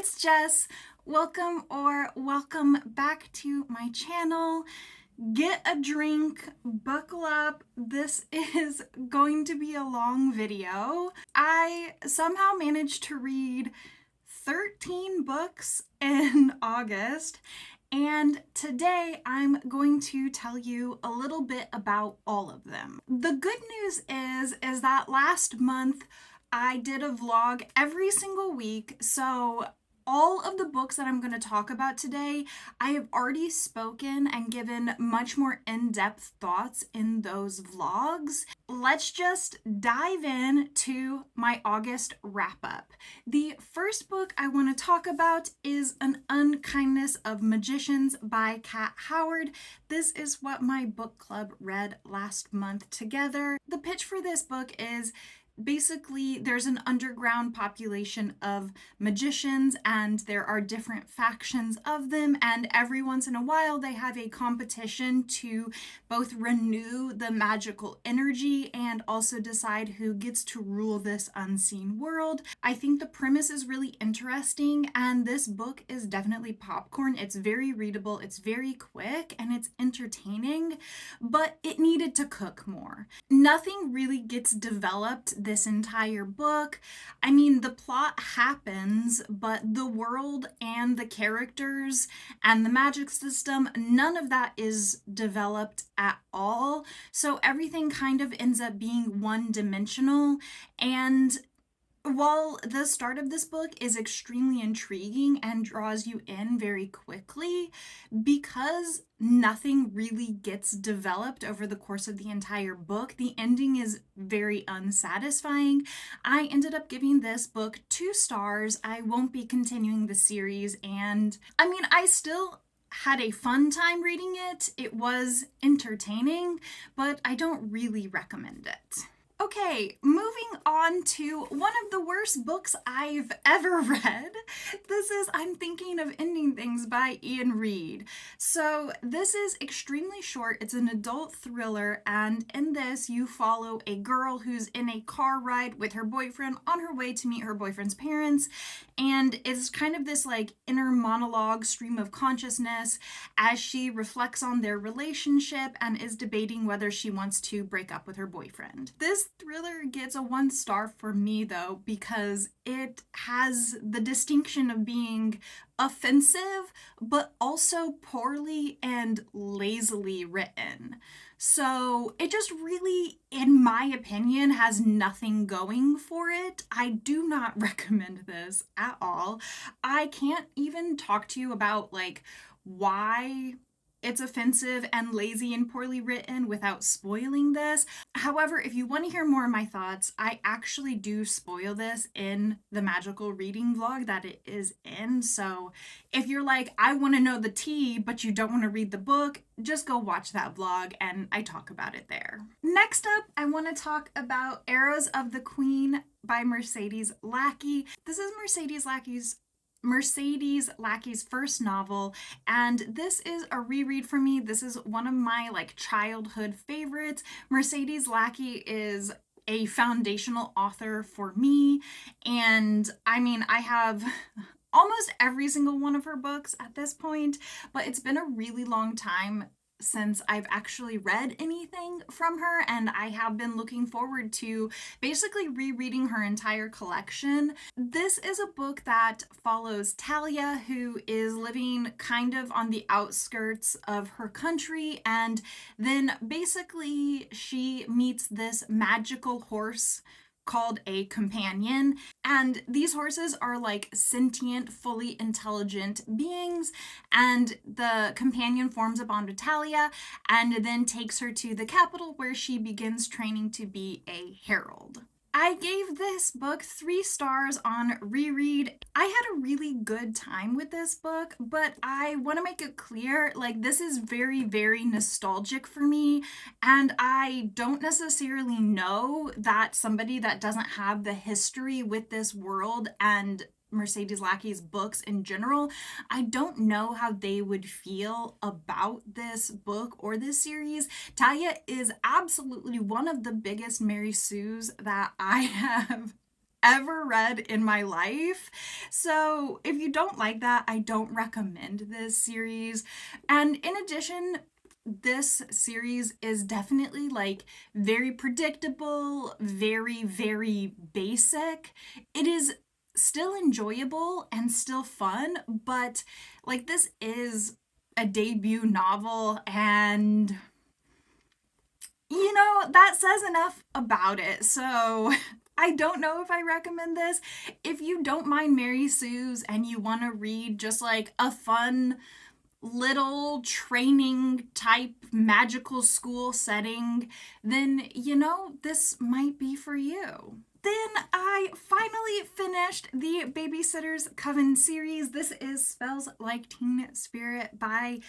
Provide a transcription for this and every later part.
it's Jess. Welcome back to my channel. Get a drink, buckle up. This is going to be a long video. I somehow managed to read 13 books in August, and today I'm going to tell you a little bit about all of them. The good news is that last month I did a vlog every single week, so all of the books that I'm going to talk about today, I have already spoken and given much more in-depth thoughts in those vlogs. Let's just dive in to my August wrap-up. The first book I want to talk about is An Unkindness of Magicians by Kat Howard. This is what my book club read last month together. The pitch for this book is basically there's an underground population of magicians and there are different factions of them, and every once in a while they have a competition to both renew the magical energy and also decide who gets to rule this unseen world. I think the premise is really interesting, and this book is definitely popcorn. It's very readable, it's very quick, and it's entertaining, but it needed to cook more. Nothing really gets developed this entire book. I mean, the plot happens, but the world and the characters and the magic system, none of that is developed at all. So everything kind of ends up being one-dimensional. And while the start of this book is extremely intriguing and draws you in very quickly, because nothing really gets developed over the course of the entire book, the ending is very unsatisfying. I ended up giving this book 2 stars. I won't be continuing the series, and I mean, I still had a fun time reading it. It was entertaining, but I don't really recommend it. Okay, moving on to one of the worst books I've ever read. This is I'm Thinking of Ending Things by Ian Reid. So this is extremely short. It's an adult thriller, and in this you follow a girl who's in a car ride with her boyfriend on her way to meet her boyfriend's parents, and it's kind of this like inner monologue, stream of consciousness as she reflects on their relationship and is debating whether she wants to break up with her boyfriend. This thriller gets a 1 star for me though, because it has the distinction of being offensive but also poorly and lazily written. So it just really, in my opinion, has nothing going for it. I do not recommend this at all. I can't even talk to you about like why it's offensive and lazy and poorly written without spoiling this. However, if you want to hear more of my thoughts, I actually do spoil this in the magical reading vlog that it is in. So if you're like, I want to know the tea, but you don't want to read the book, just go watch that vlog and I talk about it there. Next up, I want to talk about Arrows of the Queen by Mercedes Lackey. This is Mercedes Lackey's first novel, and this is a reread for me. This is one of my like childhood favorites. Mercedes Lackey is a foundational author for me, and I mean, I have almost every single one of her books at this point, but it's been a really long time since I've actually read anything from her, and I have been looking forward to basically rereading her entire collection. This is a book that follows Talia, who is living kind of on the outskirts of her country, and then basically she meets this magical horse called a companion, and these horses are like sentient, fully intelligent beings, and the companion forms a bond with Talia and then takes her to the capital where she begins training to be a herald. I gave this book 3 stars on reread. I had a really good time with this book, but I want to make it clear, like, this is very, very nostalgic for me, and I don't necessarily know that somebody that doesn't have the history with this world and Mercedes Lackey's books in general, I don't know how they would feel about this book or this series. Talia is absolutely one of the biggest Mary Sues that I have ever read in my life. So if you don't like that, I don't recommend this series. And in addition, this series is definitely like very predictable, very, very basic. It is still enjoyable and still fun, but like this is a debut novel, and you know, that says enough about it. So I don't know if I recommend this. If you don't mind Mary Sue's and you want to read just like a fun little training type magical school setting, then you know, this might be for you. Then I finally finished the Babysitter's Coven series. This is Spells Like Teen Spirit by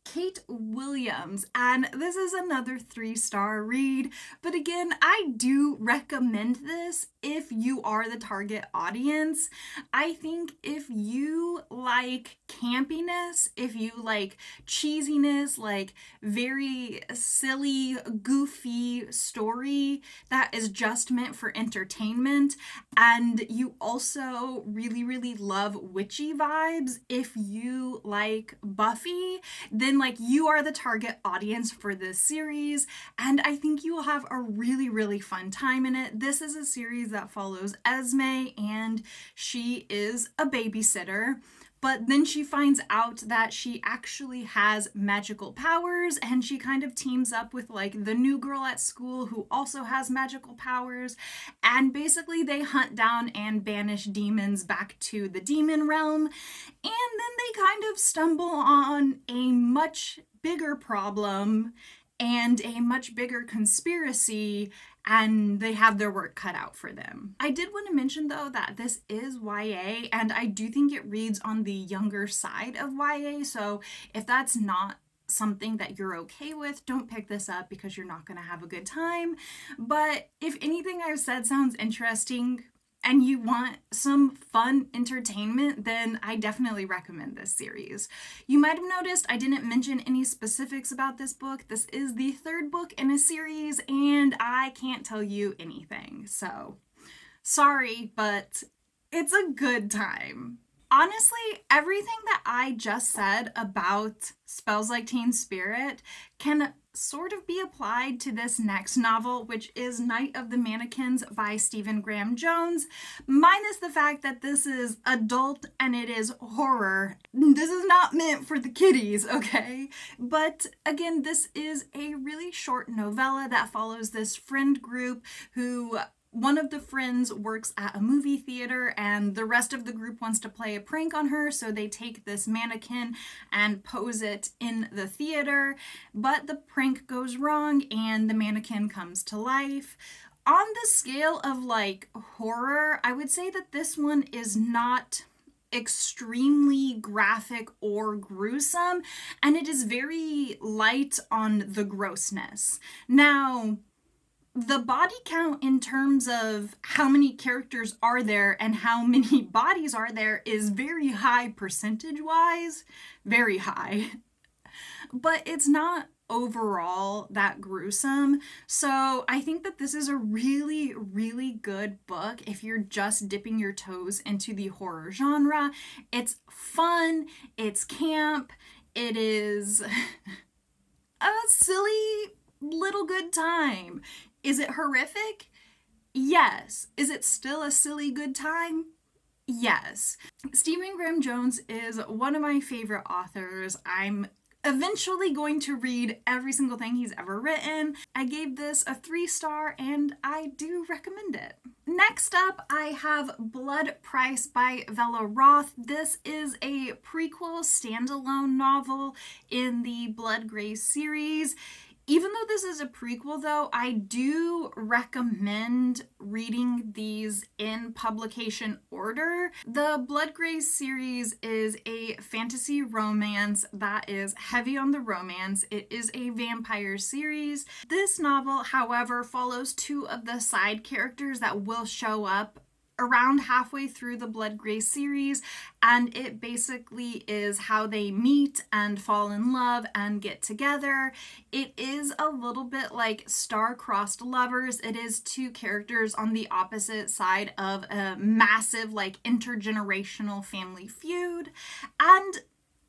Kate Williams, and this is another 3-star read. But again, I do recommend this if you are the target audience. I think if you like campiness, if you like cheesiness, like very silly, goofy story that is just meant for entertainment, and you also really, really love witchy vibes, if you like Buffy, then like you are the target audience for this series, and I think you will have a really, really fun time in it. This is a series that follows Esme, and she is a babysitter. But then she finds out that she actually has magical powers, and she kind of teams up with like the new girl at school who also has magical powers. And basically they hunt down and banish demons back to the demon realm. And then they kind of stumble on a much bigger problem and a much bigger conspiracy, and they have their work cut out for them. I did want to mention though that this is YA, and I do think it reads on the younger side of YA, so if that's not something that you're okay with, don't pick this up because you're not going to have a good time. But if anything I've said sounds interesting and you want some fun entertainment, then I definitely recommend this series. You might have noticed I didn't mention any specifics about this book. This is the 3rd book in a series, and I can't tell you anything. So, sorry, but it's a good time. Honestly, everything that I just said about Spells Like Teen Spirit can sort of be applied to this next novel, which is Night of the Mannequins by Stephen Graham Jones, minus the fact that this is adult and it is horror. This is not meant for the kiddies, okay? But again, this is a really short novella that follows this friend group who one of the friends works at a movie theater and the rest of the group wants to play a prank on her, so they take this mannequin and pose it in the theater, but the prank goes wrong and the mannequin comes to life. On the scale of like horror, I would say that this one is not extremely graphic or gruesome, and it is very light on the grossness. Now, the body count in terms of how many characters are there and how many bodies are there is very high percentage-wise, very high. But it's not overall that gruesome. So I think that this is a really, really good book if you're just dipping your toes into the horror genre. It's fun, it's camp, it is a silly little good time. Is it horrific? Yes. Is it still a silly good time? Yes. Stephen Graham Jones is one of my favorite authors. I'm eventually going to read every single thing he's ever written. I gave this a 3-star and I do recommend it. Next up, I have Blood Price by Vela Roth. This is a prequel standalone novel in the Blood Grace series. Even though this is a prequel though, I do recommend reading these in publication order. The Blood Grace series is a fantasy romance that is heavy on the romance. It is a vampire series. This novel, however, follows 2 of the side characters that will show up around halfway through the Blood Gray series, and it basically is how they meet and fall in love and get together. It is a little bit like star-crossed lovers. It is two characters on the opposite side of a massive, like, intergenerational family feud, and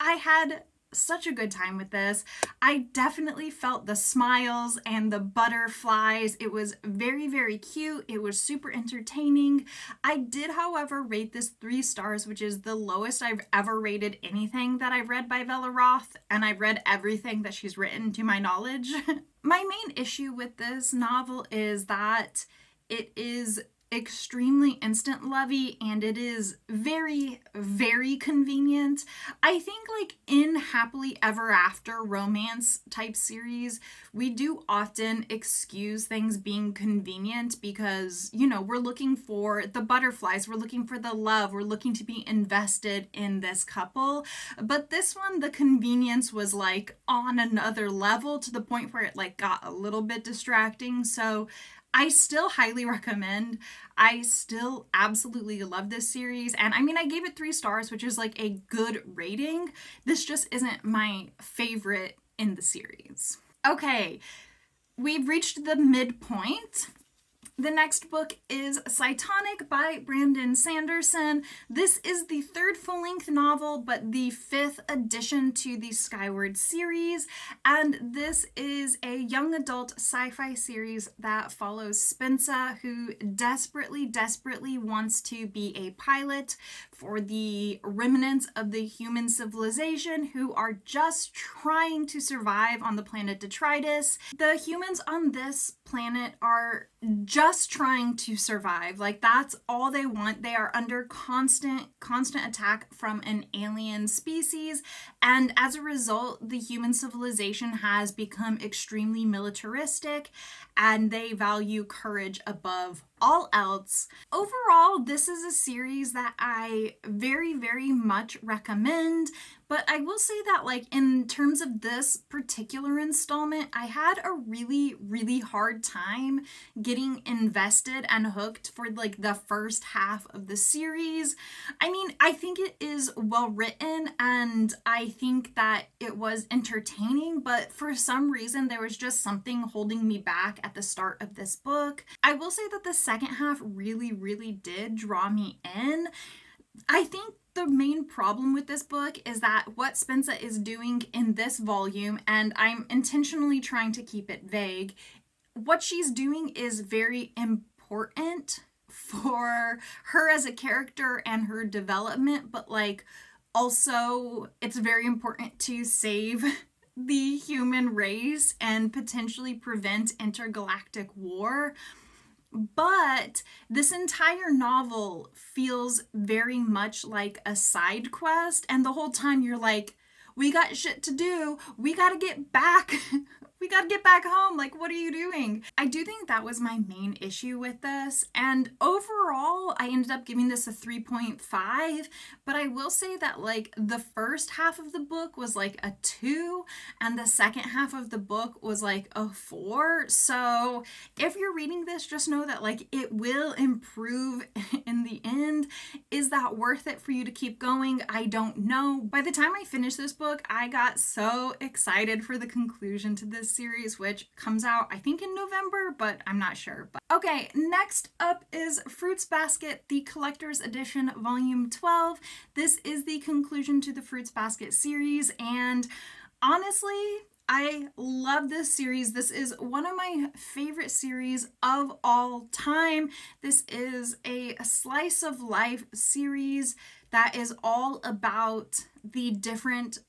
I had such a good time with this. I definitely felt the smiles and the butterflies. It was very, very cute. It was super entertaining. I did, however, rate this 3 stars, which is the lowest I've ever rated anything that I've read by Bella Roth, and I've read everything that she's written to my knowledge. My main issue with this novel is that it is extremely instant lovey, and it is very, very convenient. I think, like, in happily ever after romance type series, we do often excuse things being convenient because, you know, we're looking for the butterflies, we're looking for the love, we're looking to be invested in this couple. But this one, the convenience was like on another level, to the point where it like got a little bit distracting. So I still highly recommend. I still absolutely love this series. And I mean, I gave it 3 stars, which is like a good rating. This just isn't my favorite in the series. Okay, we've reached the midpoint. The next book is Cytonic by Brandon Sanderson. This is the 3rd full-length novel, but the 5th addition to the Skyward series. And this is a young adult sci-fi series that follows Spensa, who desperately wants to be a pilot for the remnants of the human civilization who are just trying to survive on the planet Detritus. The humans on this planet are just trying to survive. Like, that's all they want. They are under constant attack from an alien species, and as a result, the human civilization has become extremely militaristic, and they value courage above all else. Overall, this is a series that I very, very much recommend. But I will say that, like, in terms of this particular installment, I had a really, really hard time getting invested and hooked for, like, the first half of the series. I mean, I think it is well written, and I think that it was entertaining, but for some reason, there was just something holding me back at the start of this book. I will say that the second half really, really did draw me in. I think the main problem with this book is that what Spensa is doing in this volume, and I'm intentionally trying to keep it vague, what she's doing is very important for her as a character and her development, but like also it's very important to save the human race and potentially prevent intergalactic war. But this entire novel feels very much like a side quest, and the whole time you're like, we got shit to do, we gotta get back. We gotta get back home. Like, what are you doing? I do think that was my main issue with this. And overall, I ended up giving this a 3.5. But I will say that, like, the first half of the book was like a 2. And the second half of the book was like a 4. So if you're reading this, just know that, like, it will improve in the end. Is that worth it for you to keep going? I don't know. By the time I finished this book, I got so excited for the conclusion to this series, which comes out I think in November, but I'm not sure. But okay, next up is Fruits Basket, the Collector's Edition, Volume 12. This is the conclusion to the Fruits Basket series, and honestly, I love this series. This is one of my favorite series of all time. This is a slice of life series that is all about the different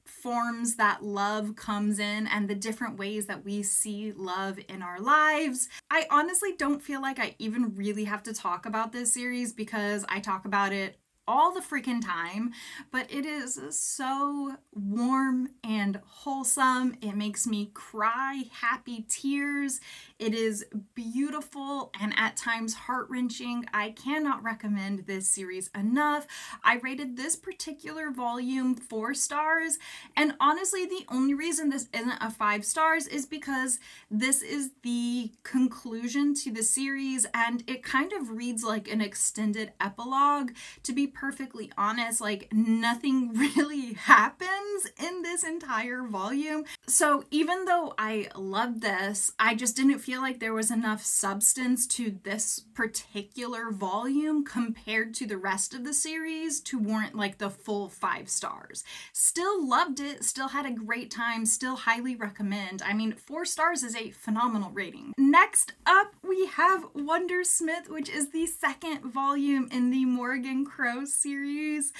forms that love comes in and the different ways that we see love in our lives. I honestly don't feel like I even really have to talk about this series because I talk about it all the freaking time, but it is so warm and wholesome. It makes me cry happy tears. It is beautiful and at times heart-wrenching. I cannot recommend this series enough. I rated this particular volume 4 stars, and honestly, the only reason this isn't a 5 stars is because this is the conclusion to the series, and it kind of reads like an extended epilogue. To be perfectly honest, like nothing really happens in this entire volume. So even though I loved this, I just didn't feel like there was enough substance to this particular volume compared to the rest of the series to warrant like the full 5 stars. Still loved it, still had a great time, still highly recommend. I mean, 4 stars is a phenomenal rating. Next up, we have Wondersmith, which is the second volume in the Morgan Crow series.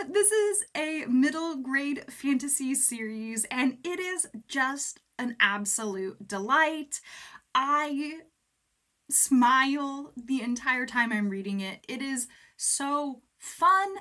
This is a middle grade fantasy series, and it is just an absolute delight. I smile the entire time I'm reading it. It is so fun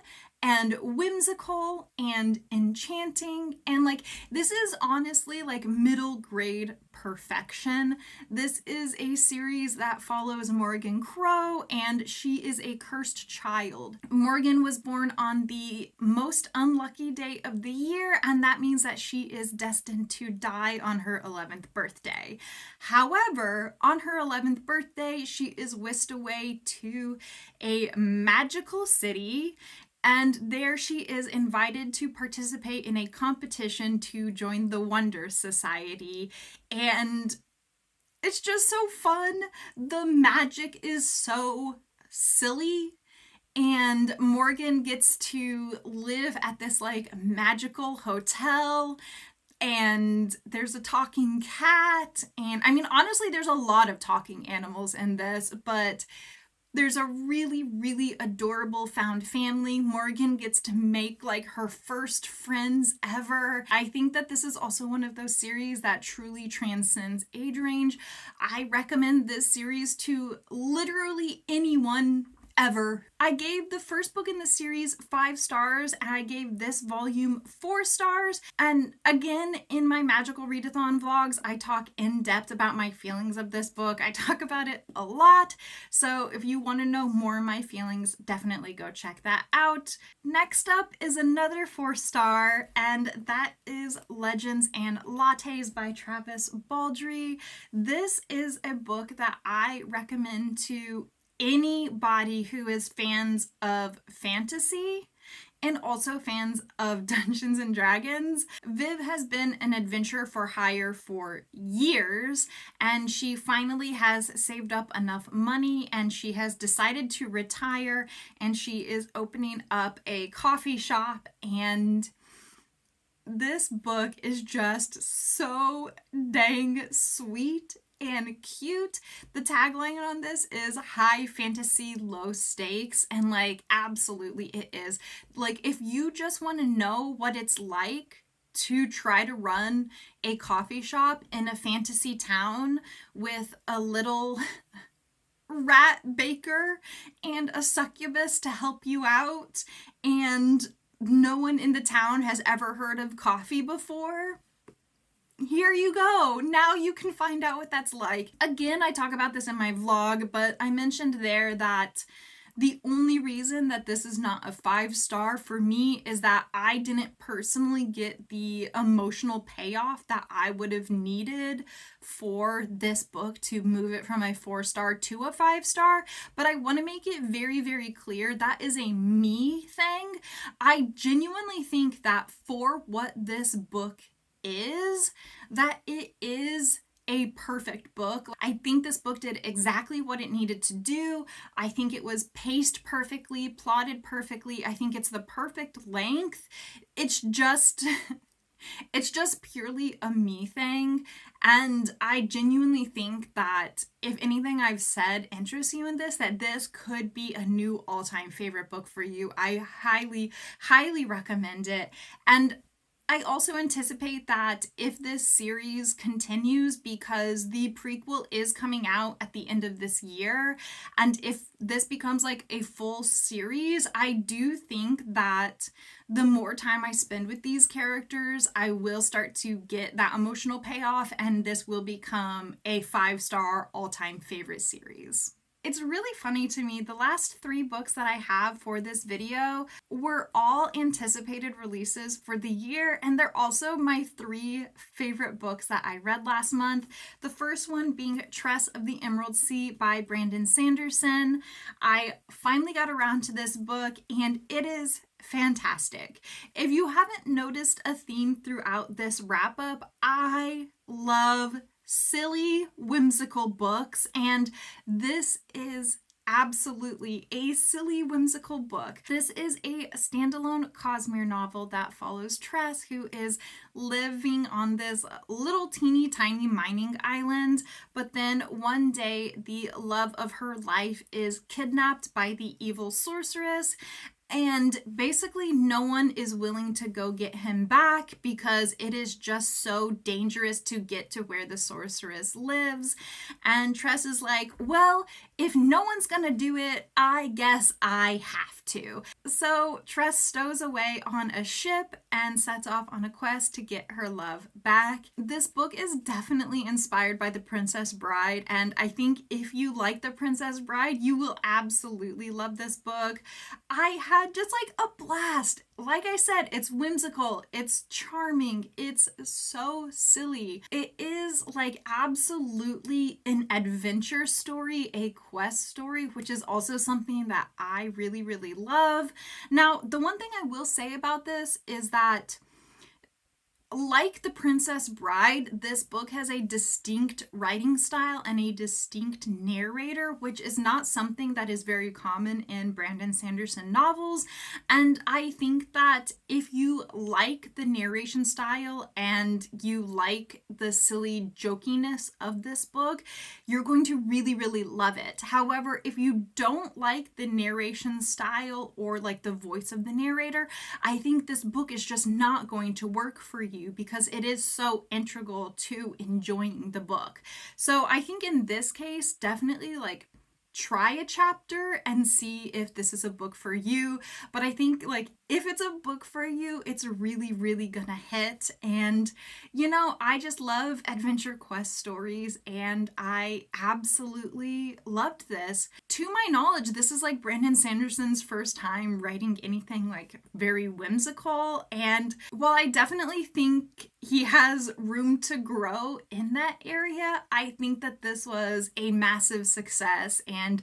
and whimsical and enchanting, and like this is honestly like middle grade perfection. This is a series that follows Morgan Crow, and she is a cursed child. Morgan was born on the most unlucky day of the year, and that means that she is destined to die on her 11th birthday. However, on her 11th birthday, she is whisked away to a magical city, and there she is invited to participate in a competition to join the Wonder Society. And it's just so fun. The magic is so silly. And Morgan gets to live at this like magical hotel. And there's a talking cat. And I mean, honestly, there's a lot of talking animals in this, but there's a really, really adorable found family. Morgan gets to make like her first friends ever. I think that this is also one of those series that truly transcends age range. I recommend this series to literally anyone ever. I gave the first book in the series 5 stars, and I gave this volume 4 stars. And again, in my Magical Readathon vlogs, I talk in depth about my feelings of this book. I talk about it a lot. So if you want to know more of my feelings, definitely go check that out. Next up is another 4 star, and that is Legends and Lattes by Travis Baldree. This is a book that I recommend to anybody who is fans of fantasy and also fans of Dungeons and Dragons. Viv has been an adventurer for hire for years, and she finally has saved up enough money, and she has decided to retire, and she is opening up a coffee shop. And this book is just so dang sweet and cute. The tagline on this is high fantasy, low stakes, and like absolutely it is. Like if you just want to know what it's like to try to run a coffee shop in a fantasy town with a little rat baker and a succubus to help you out, and no one in the town has ever heard of coffee before, here you go. Now you can find out what that's like. Again, I talk about this in my vlog, but I mentioned there that the only reason that this is not a 5 star for me is that I didn't personally get the emotional payoff that I would have needed for this book to move it from a 4 star to a 5 star. But I want to make it very, very clear that is a me thing. I genuinely think that for what this book is, that it is a perfect book. I think this book did exactly what it needed to do. I think it was paced perfectly, plotted perfectly. I think it's the perfect length. It's just purely a me thing. And I genuinely think that if anything I've said interests you in this, that this could be a new all-time favorite book for you. I highly, highly recommend it. And I also anticipate that if this series continues, because the prequel is coming out at the end of this year, and if this becomes like a full series, I do think that the more time I spend with these characters, I will start to get that emotional payoff, and this will become a 5-star all-time favorite series. It's really funny to me, the last 3 books that I have for this video were all anticipated releases for the year, and they're also my 3 favorite books that I read last month. The first one being Tress of the Emerald Sea by Brandon Sanderson. I finally got around to this book, and it is fantastic. If you haven't noticed a theme throughout this wrap-up, I love silly, whimsical books, and this is absolutely a silly, whimsical book. This is a standalone Cosmere novel that follows Tress, who is living on this little teeny tiny mining island, but then one day the love of her life is kidnapped by the evil sorceress, and basically no one is willing to go get him back because it is just so dangerous to get to where the sorceress lives. And Tress is like, well, if no one's gonna do it, I guess I have to. So Tress stows away on a ship and sets off on a quest to get her love back. This book is definitely inspired by The Princess Bride, and I think if you like The Princess Bride, you will absolutely love this book. I had just like a blast. Like I said, it's whimsical, it's charming, it's so silly. It is like absolutely an adventure story, a quest story, which is also something that I really, really love. Now, the one thing I will say about this is that, like The Princess Bride, this book has a distinct writing style and a distinct narrator, which is not something that is very common in Brandon Sanderson novels. And I think that if you like the narration style and you like the silly jokiness of this book, you're going to really, really love it. However, if you don't like the narration style or like the voice of the narrator, I think this book is just not going to work for you, because it is so integral to enjoying the book. So I think in this case, definitely like try a chapter and see if this is a book for you. But I think like if it's a book for you, it's really, really gonna hit. And you know, I just love adventure quest stories, and I absolutely loved this. To my knowledge, this is like Brandon Sanderson's first time writing anything like very whimsical, and while I definitely think he has room to grow in that area, I think that this was a massive success, and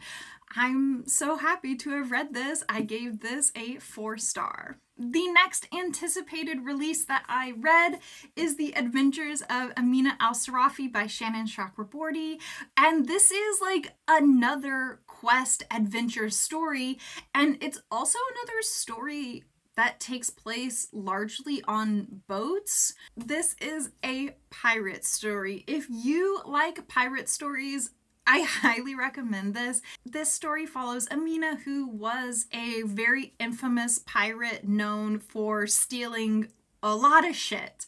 I'm so happy to have read this. I gave this a 4-star. The next anticipated release that I read is The Adventures of Amina Al-Sarafi by Shannon Chakraborty, and this is like another quest adventure story, and it's also another story that takes place largely on boats. This is a pirate story. If you like pirate stories, I highly recommend this. This story follows Amina, who was a very infamous pirate known for stealing a lot of shit.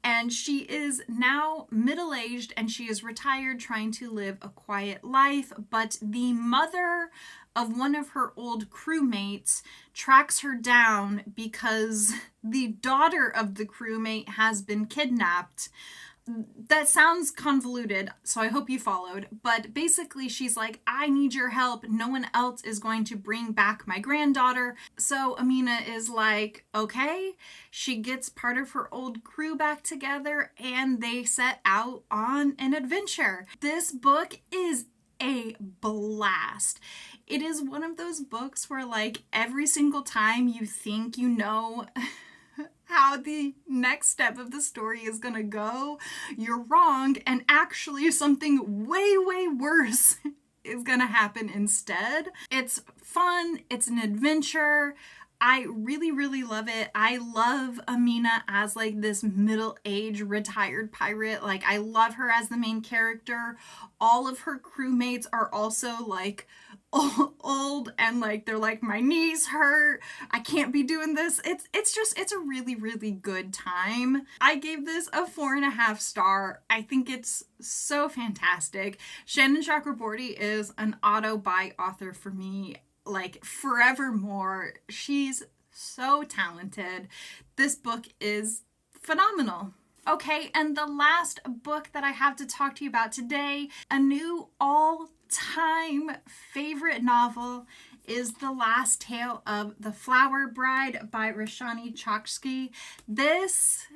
And she is now middle-aged and she is retired, trying to live a quiet life. But the mother of one of her old crewmates tracks her down because the daughter of the crewmate has been kidnapped. That sounds convoluted, so I hope you followed. But basically, she's like, I need your help. No one else is going to bring back my granddaughter. So Amina is like, okay. She gets part of her old crew back together, and they set out on an adventure. This book is a blast. It is one of those books where, like, every single time you think you know how the next step of the story is gonna go, you're wrong, and actually something way, way worse is gonna happen instead. It's fun, it's an adventure. I really, really love it. I love Amina as like this middle-aged retired pirate. Like, I love her as the main character. All of her crewmates are also like old and like they're like, my knees hurt, I can't be doing this. It's a really good time. I gave this a 4.5 star. I think it's so fantastic. Shannon Chakraborty is an auto-buy author for me, like forevermore. She's so talented. This book is phenomenal. Okay, and the last book that I have to talk to you about today, a new all-time favorite novel, is The Last Tale of the Flower Bride by Roshani Chokshi. This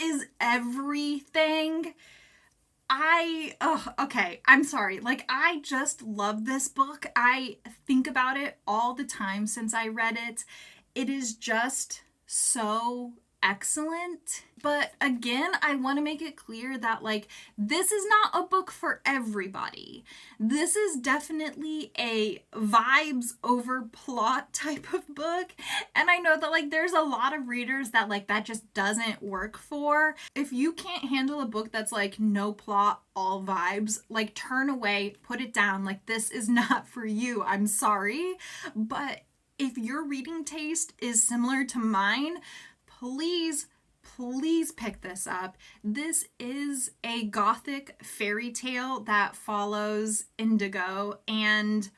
is everything. Okay, I'm sorry. Like, I just love this book. I think about it all the time since I read it. It is just so excellent. But again, I want to make it clear that like this is not a book for everybody. This is definitely a vibes over plot type of book. And I know that like there's a lot of readers that like that just doesn't work for. If you can't handle a book that's like no plot, all vibes, like turn away, put it down. Like this is not for you. I'm sorry. But if your reading taste is similar to mine, please pick this up. This is a gothic fairy tale that follows Indigo, and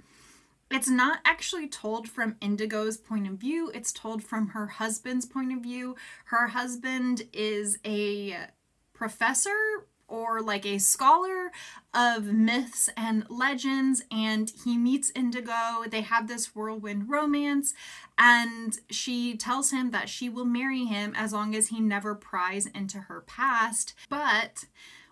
it's not actually told from Indigo's point of view. It's told from her husband's point of view. Her husband is a professor or like a scholar of myths and legends, and he meets Indigo. They have this whirlwind romance, and she tells him that she will marry him as long as he never pries into her past. But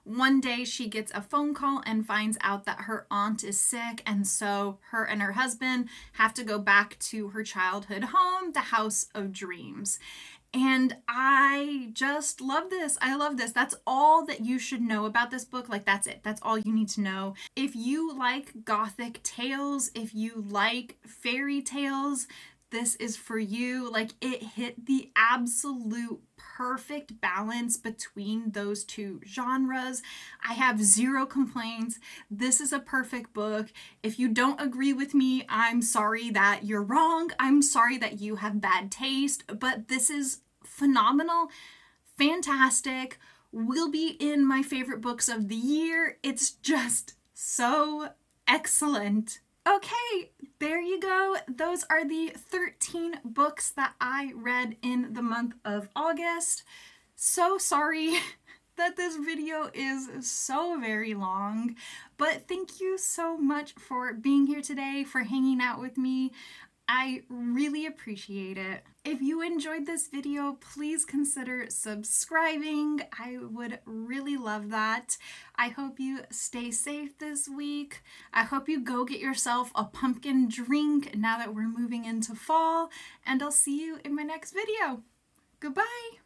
one day she gets a phone call and finds out that her aunt is sick, and so her and her husband have to go back to her childhood home, the House of Dreams. And I just love this. I love this. That's all that you should know about this book. Like, that's it. That's all you need to know. If you like gothic tales, if you like fairy tales, this is for you. Like, it hit the absolute perfect balance between those two genres. I have zero complaints. This is a perfect book. If you don't agree with me, I'm sorry that you're wrong. I'm sorry that you have bad taste, but this is phenomenal, fantastic, will be in my favorite books of the year. It's just so excellent. Okay, there you go. Those are the 13 books that I read in the month of August. So sorry that this video is so very long, but thank you so much for being here today, for hanging out with me. I really appreciate it. If you enjoyed this video, please consider subscribing. I would really love that. I hope you stay safe this week. I hope you go get yourself a pumpkin drink now that we're moving into fall, and I'll see you in my next video. Goodbye.